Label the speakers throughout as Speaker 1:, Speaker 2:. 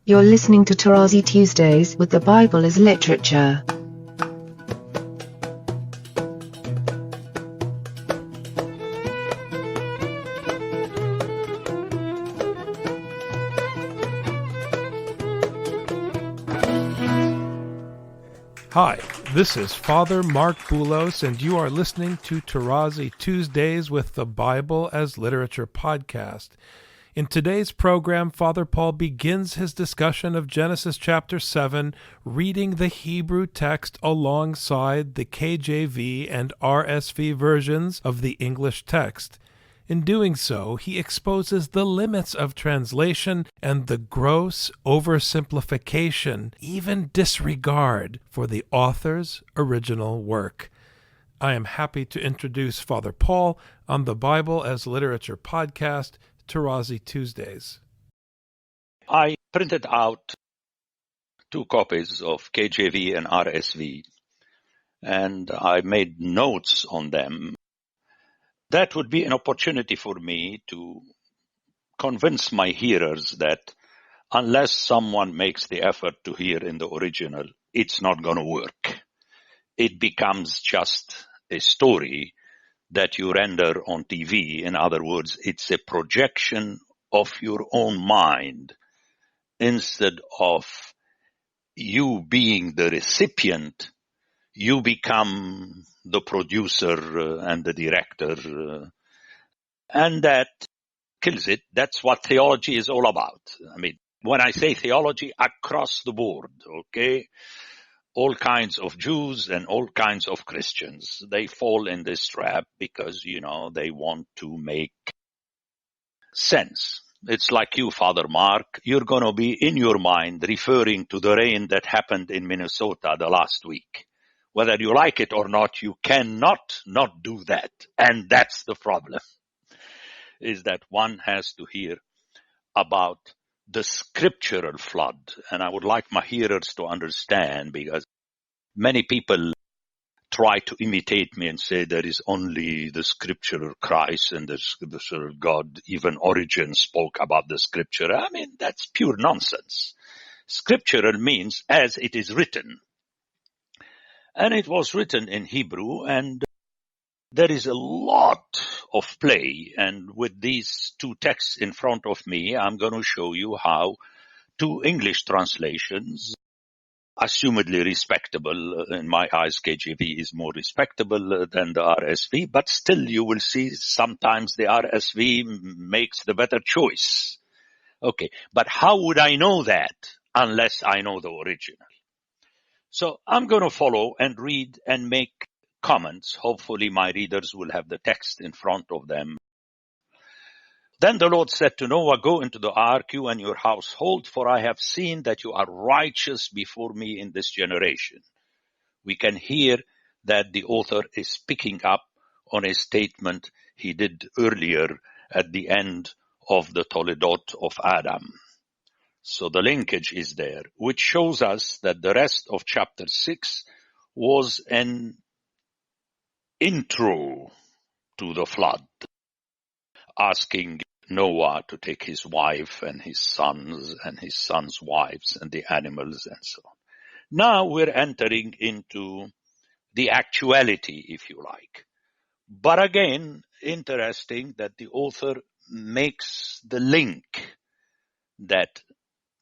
Speaker 1: You're listening to Tarazi Tuesdays with the Bible as Literature.
Speaker 2: Hi, this is Father Mark Boulos, and you are listening to Tarazi Tuesdays with the Bible as Literature podcast. In today's program, Father Paul begins his discussion of Genesis chapter 7, reading the Hebrew text alongside the KJV and RSV versions of the English text. In doing so, he exposes the limits of translation and the gross oversimplification, even disregard, for the author's original work. I am happy to introduce Father Paul on the Bible as Literature podcast, Tarazi Tuesdays.
Speaker 3: I printed out 2 copies of KJV and RSV, and I made notes on them. That would be an opportunity for me to convince my hearers that unless someone makes the effort to hear in the original, it's not going to work. It becomes just a story that you render on TV. In other words, it's a projection of your own mind instead of you being the recipient. You become the producer and the director, and that kills it. That's what theology is all about. I mean, when I say theology, across the board, okay? All kinds of Jews and all kinds of Christians, they fall in this trap because, they want to make sense. It's like you, Father Mark. You're going to be in your mind referring to the rain that happened in Minnesota the last week. Whether you like it or not, you cannot not do that. And that's the problem, is that one has to hear about the scriptural flood. And I would like my hearers to understand, because many people try to imitate me and say there is only the scriptural Christ and the scriptural God. Even Origen spoke about the scripture. I mean, that's pure nonsense. Scriptural means as it is written. And it was written in Hebrew, and there is a lot of play. And with these 2 texts in front of me, I'm going to show you how 2 English translations, assumedly respectable, in my eyes KJV is more respectable than the RSV, but still you will see sometimes the RSV makes the better choice. Okay, but how would I know that unless I know the original? So I'm going to follow and read and make comments. Hopefully my readers will have the text in front of them. Then the Lord said to Noah, "Go into the ark, you and your household, for I have seen that you are righteous before me in this generation." We can hear that the author is picking up on a statement he did earlier at the end of the Toledot of Adam. So the linkage is there, which shows us that the rest of chapter 6 was an intro to the flood, asking Noah to take his wife and his sons' wives and the animals and so on. Now we're entering into the actuality, if you like. But again, interesting that the author makes the link that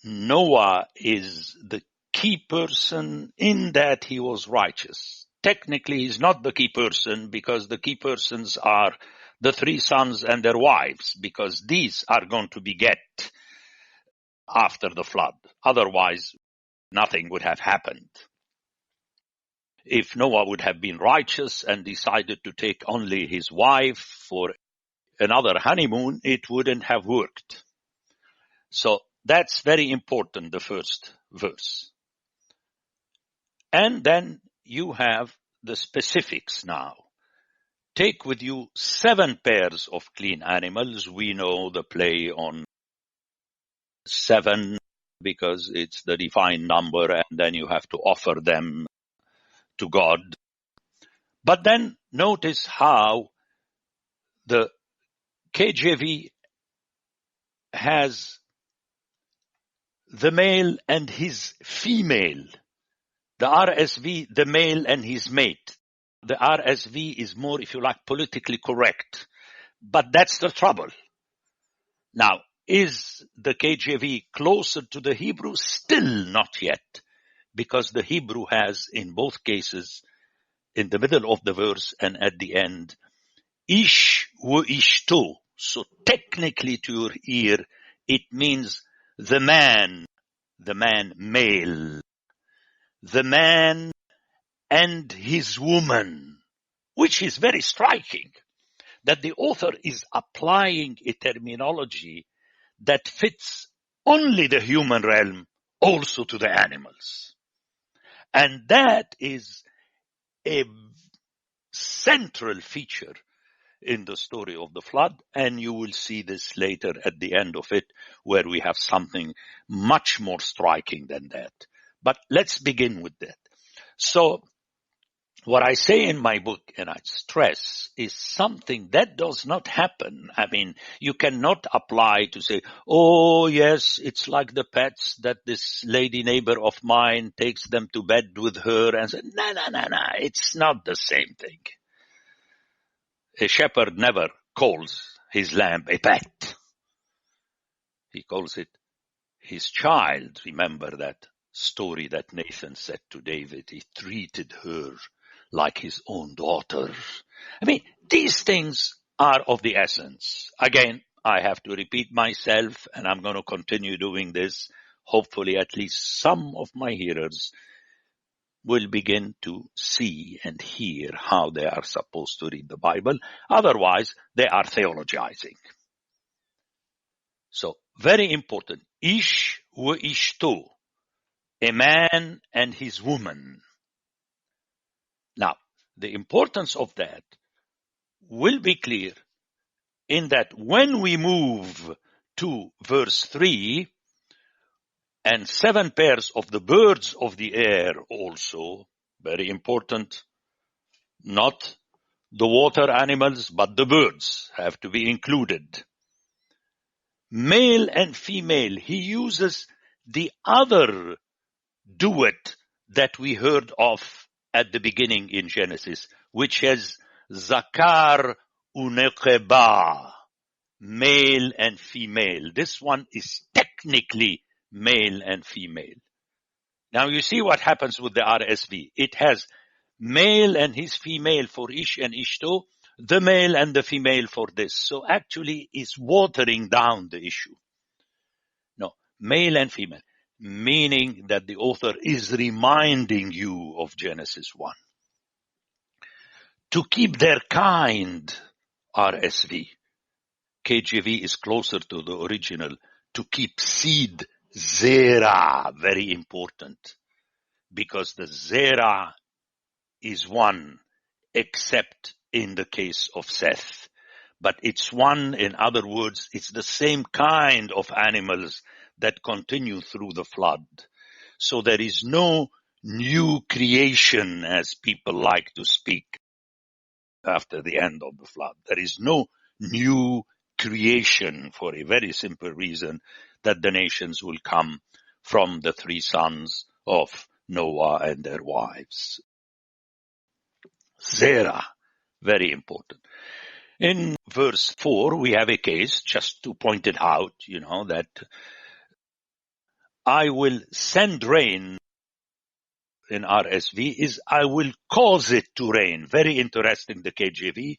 Speaker 3: Noah is the key person in that he was righteous. Technically, he's not the key person, because the key persons are the 3 sons and their wives, because these are going to beget after the flood. Otherwise, nothing would have happened. If Noah would have been righteous and decided to take only his wife for another honeymoon, it wouldn't have worked. So that's very important, the first verse. And then you have the specifics now. Take with you 7 pairs of clean animals. We know the play on 7 because it's the divine number, and then you have to offer them to God. But then notice how the KJV has the male and his female. The RSV, the male and his mate. The RSV is more, if you like, politically correct. But that's the trouble. Now, is the KJV closer to the Hebrew? Still not yet, because the Hebrew has, in both cases, in the middle of the verse and at the end, ish wa ishto. So technically to your ear, it means the man male, the man and his woman, which is very striking, that the author is applying a terminology that fits only the human realm also to the animals. And that is a central feature in the story of the flood, and you will see this later at the end of it, where we have something much more striking than that. But let's begin with that. So what I say in my book, and I stress, is something that does not happen. I mean, you cannot apply to say, oh yes, it's like the pets that this lady neighbor of mine takes them to bed with her and say, no, it's not the same thing. A shepherd never calls his lamb a pet. He calls it his child. Remember that story that Nathan said to David. He treated her like his own daughter. I mean, these things are of the essence. Again, I have to repeat myself, and I'm going to continue doing this. Hopefully, at least some of my hearers will begin to see and hear how they are supposed to read the Bible. Otherwise, they are theologizing. So, very important. Ish wa ishto, a man and his woman. Now, the importance of that will be clear in that when we move to verse 3, and 7 pairs of the birds of the air also, very important, not the water animals, but the birds have to be included. Male and female, he uses the other duet that we heard of at the beginning in Genesis, which is Zakar uNekeba, male and female. This one is technically male and female. Now you see what happens with the RSV. It has male and his female for Ish and Ishto, the male and the female for this. So actually is watering down the issue. No, male and female, meaning that the author is reminding you of Genesis 1. To keep their kind, RSV. KJV is closer to the original. To keep seed, Zera, very important. Because the Zera is one, except in the case of Seth. But it's one, in other words, it's the same kind of animals that continue through the flood. So there is no new creation, as people like to speak after the end of the flood. There is no new creation for a very simple reason, that the nations will come from the 3 sons of Noah and their wives. Zerah, very important. In verse 4, we have a case, just to point it out, that I will send rain, in RSV, is I will cause it to rain. Very interesting, the KJV,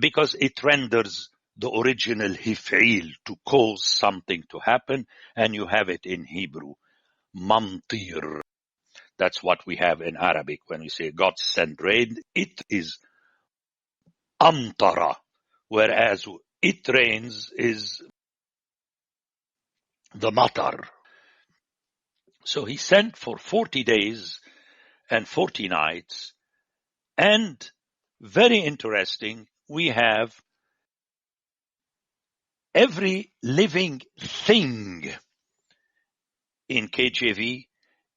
Speaker 3: because it renders the original hif'il, to cause something to happen, and you have it in Hebrew, mamtir. That's what we have in Arabic when we say God send rain. It is amtara, whereas it rains is the matar. So he sent for 40 days and 40 nights, and very interesting, we have every living thing in KJV.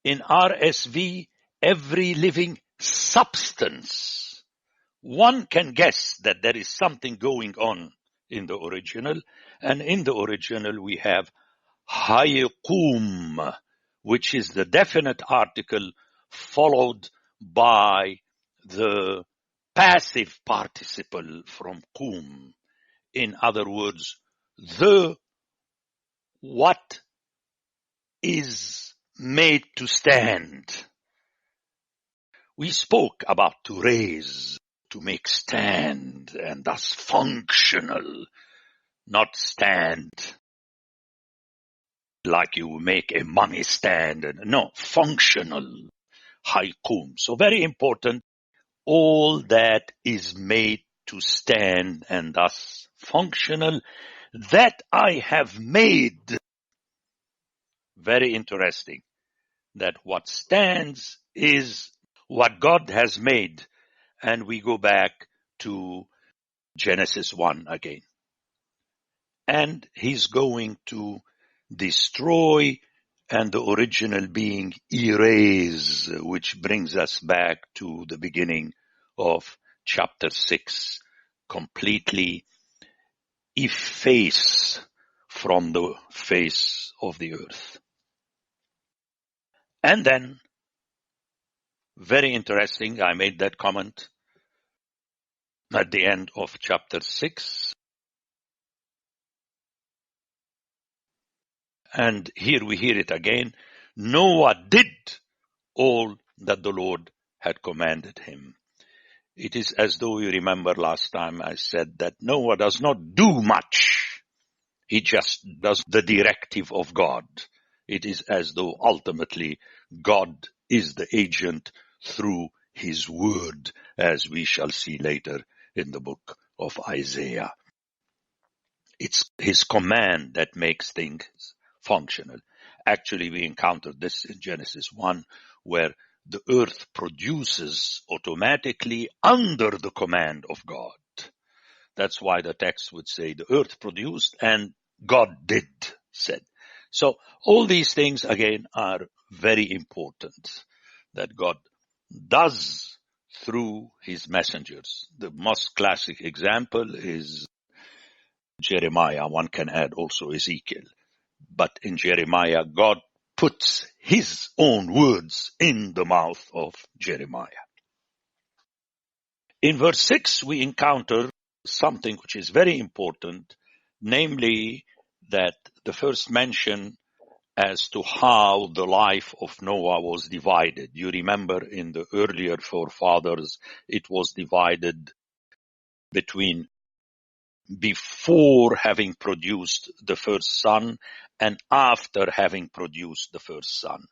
Speaker 3: In RSV, every living substance. One can guess that there is something going on in the original, and in the original we have hayqum, which is the definite article followed by the passive participle from qum. In other words, what is made to stand. We spoke about to raise, to make stand, and thus functional, not stand like you make a money stand. No, functional, hayqum. So very important, all that is made to stand and thus functional, that I have made. Very interesting, that what stands is what God has made. And we go back to Genesis 1 again. And he's going to destroy and the original being erase, which brings us back to the beginning of chapter 6, completely efface from the face of the earth. And then, very interesting, I made that comment at the end of chapter 6. And here we hear it again. Noah did all that the Lord had commanded him. It is as though you remember last time I said that Noah does not do much. He just does the directive of God. It is as though ultimately God is the agent through his word, as we shall see later in the book of Isaiah. It's his command that makes things functional. Actually, we encountered this in Genesis 1, where the earth produces automatically under the command of God. That's why the text would say the earth produced and God did said. So all these things again are very important that God does through his messengers. The most classic example is Jeremiah. One can add also Ezekiel. But in Jeremiah, God puts his own words in the mouth of Jeremiah. In verse 6, we encounter something which is very important, namely that the first mention as to how the life of Noah was divided. You remember in the earlier forefathers, it was divided between before having produced the first son and after having produced the first son.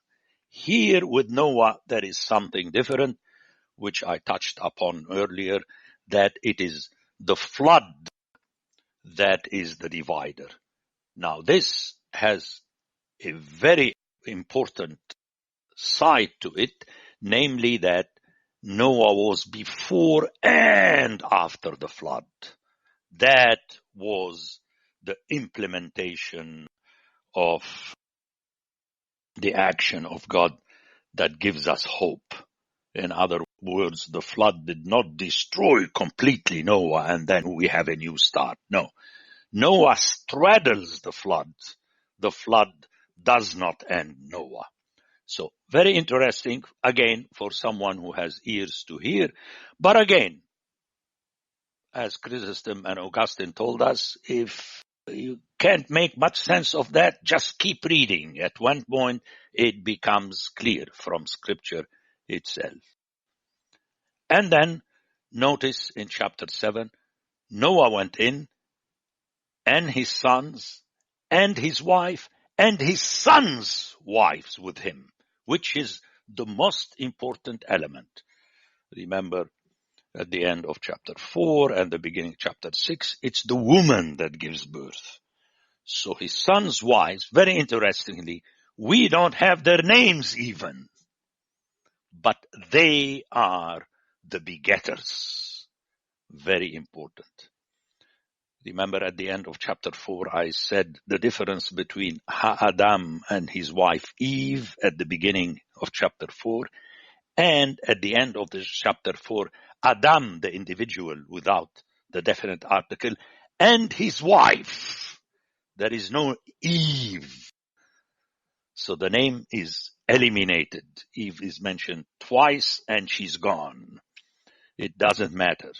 Speaker 3: Here with Noah, there is something different, which I touched upon earlier, that it is the flood that is the divider. Now, this has a very important side to it, namely that Noah was before and after the flood. That was the implementation of the action of God that gives us hope. In other words, the flood did not destroy completely Noah and then we have a new start. No. Noah straddles the flood. The flood does not end Noah. So very interesting, again, for someone who has ears to hear. But again, as Chrysostom and Augustine told us, if you can't make much sense of that, just keep reading. At one point, it becomes clear from Scripture itself. And then, notice in chapter 7, Noah went in, and his sons, and his wife, and his sons' wives with him, which is the most important element. Remember, at the end of chapter 4 and the beginning of chapter 6, it's the woman that gives birth. So his sons' wives, very interestingly, we don't have their names even, but they are the begetters. Very important. Remember at the end of chapter 4, I said the difference between Adam and his wife Eve at the beginning of chapter 4, and at the end of the chapter 4, Adam, the individual without the definite article, and his wife. There is no Eve So the name is eliminated. Eve is mentioned twice and she's gone. It doesn't matter.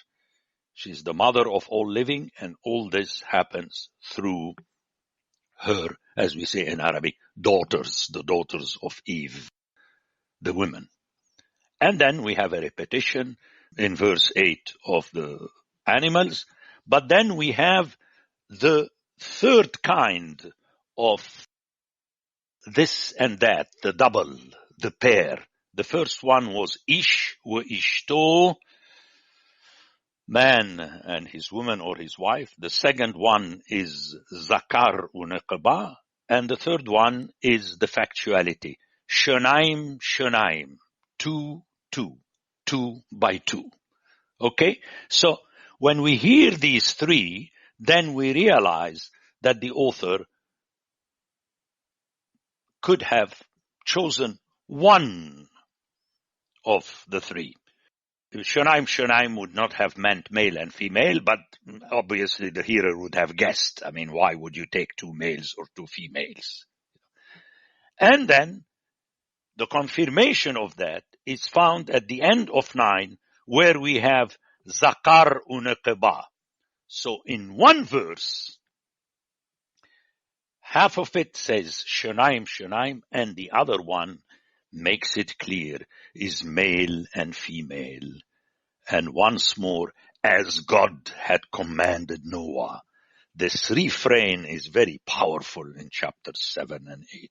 Speaker 3: She's the mother of all living, and all this happens through her, as we say in Arabic, daughters, the daughters of Eve, the women. And then we have a repetition in verse 8 of the animals, but then we have the third kind of this and that, the double, the pair. The first one was Ish wa Ishto, man and his woman or his wife. The second one is Zakar Unaqaba. And the third one is the factuality. Shonaim, Shonaim. 2, 2. 2 by 2. Okay? So when we hear these three, then we realize that the author could have chosen one of the three. Shonaim, Shonaim would not have meant male and female, but obviously the hearer would have guessed. I mean, why would you take two males or two females? And then the confirmation of that is found at the end of 9, where we have Zakar Unaqaba. So in one verse, half of it says Shonaim, Shonaim, and the other one makes it clear is male and female. And once more, as God had commanded Noah. This refrain is very powerful in chapters 7 and 8.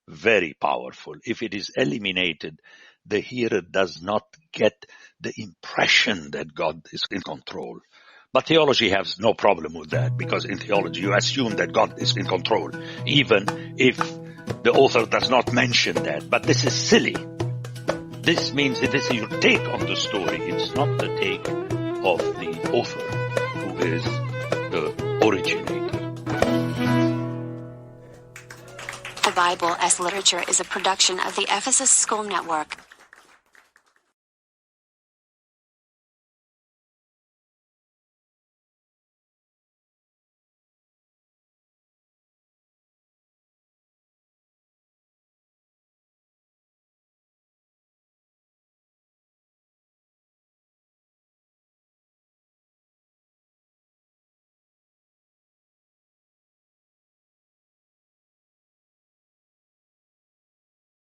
Speaker 3: Very powerful. If it is eliminated, the hearer does not get the impression that God is in control. But theology has no problem with that, because in theology you assume that God is in control, even if the author does not mention that. But this is silly. This means that this is your take on the story. It's not the take of the author, who is the originator.
Speaker 4: The Bible as Literature is a production of the Ephesus School Network.